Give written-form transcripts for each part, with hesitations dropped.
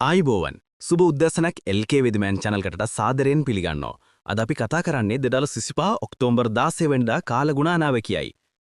ආයිබෝවන් සුබ උද්දැසනක් LK වෙදිමෑන් channel එකට සාදරයෙන් පිළිගන්නවා. අද අපි කතා කරන්නේ 2025 ඔක්තෝබර් 16 වෙනිදා කාලගුණ අනාවැකියයි.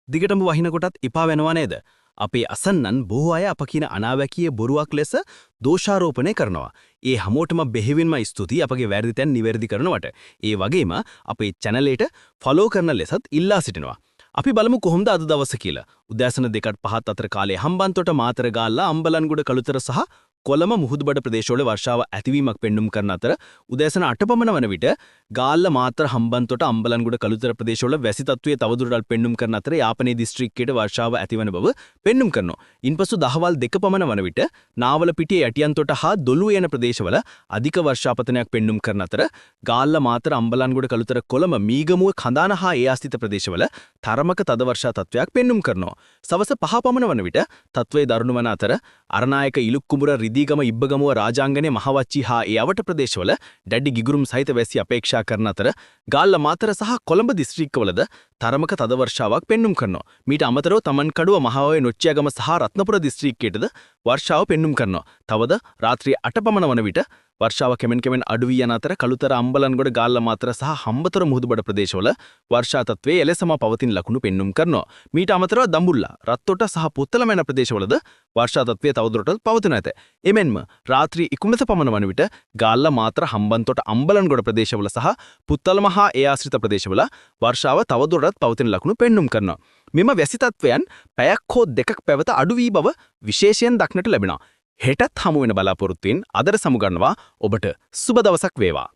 දිගටම වහින කොටත් ඉපා වෙනවා නේද? අපේ අසන්නන් බොහෝ අය අප කියන අනාවැකියේ බොරුවක් ලෙස දෝෂාරෝපණය කරනවා. ඒ හැමෝටම බෙහෙවින්ම ස්තුතියි අපගේ වැරදි තැන් නිවැරදි කරනවට. ඒ වගේම අපේ channel එකට follow කරන ලෙසත් ඉල්ලා සිටිනවා. අපි බලමු කොහොමද අද දවස කියලා. උදෑසන 2:05 අතර කාලයේ හම්බන්තොට මාතර ගාල්ලා අම්බලන්ගොඩ කළුතර සහ කොළඹ මුහුදුබඩ ප්‍රදේශවල වර්ෂාව ඇතිවීමක් පෙන්눔 කරන අතර උදෑසන 8 පමණ වන විට ගාල්ල මාතර හම්බන්තොට අම්බලන්ගොඩ කළුතර ප්‍රදේශවල වැසි තත්ත්වයේ තවදුරටත් පෙන්눔 කරන අතර යාපනයේ දිස්ත්‍රික්කයේ වර්ෂාව ඇතිවන බව පෙන්눔 කරනවා. ඉන්පසු දහවල් 2 පමණ වන විට නාවලපිටිය යටියන්තොට හා දොළුව යන ප්‍රදේශවල අධික වර්ෂාපතනයක් පෙන්눔 කරන අතර ගාල්ල මාතර අම්බලන්ගොඩ කළුතර කොළඹ මීගමුව කඳාන හා ඒ ආස්තිත ප්‍රදේශවල තරමක තද වර්ෂා තත්ත්වයක් පෙන්눔 කරනවා. සවස 5 පමණ වන විට තත්ත්වයේ දරුණු වන අතර අරනායක ඉලුක්කුඹුර දීගම ඉබ්බගමුව රාජාංගනයේ මහවච්චි හා ඒ අවට ප්‍රදේශවල දැඩි ගිගුරුම් සහිත වැසි අපේක්ෂා කරන අතර ගාල්ල මාතර සහ කොළඹ දිස්ත්‍රික්කවලද තරමක තද වර්ෂාවක් පෙන්눔 කරනවා. මීට අමතරව තමන්කඩුව මහවැය නොච්චියාගම සහ රත්නපුර දිස්ත්‍රික්කයටද වර්ෂාව පෙන්눔 කරනවා. තවද රාත්‍රී 8 පමණ වන විට වර්ෂාව කෙමෙන් අඩු වී යන අතර කළුතර අම්බලන්ගොඩ ගාල්ල මාතර සහ හම්බතොර මුහුදුබඩ ප්‍රදේශවල වර්ෂා තත්ත්වයේ එලෙසම පවතින ලකුණු පෙන්눔 කරනවා. මීට අමතරව දඹුල්ලා, රත්තොට සහ පුත්තලම යන ප්‍රදේශවලද වර්ෂා තත්ත්වයේ තවදුරටත් පවතින ඇත. එමෙන්ම රාත්‍රී 11 පමණ වන විට ගාල්ල මාතර හම්බන්තොට අම්බලන්ගොඩ ප්‍රදේශවල සහ පුත්තලම හා ඒ ආශ්‍රිත ප්‍රදේශවල වර්ෂාව තවදුරටත් පවතින ලකුණු පෙන්눔 කරනවා. මෙම වැසි තත්ත්වයන් පැයක් හෝ දෙකක් පැවත අඩු වී බව විශේෂයෙන් දක්නට ලැබෙනවා. හෙටත් හමු වෙන බලාපොරොත්තුෙන් අදට සමුගන්නවා. ඔබට සුබ දවසක් වේවා.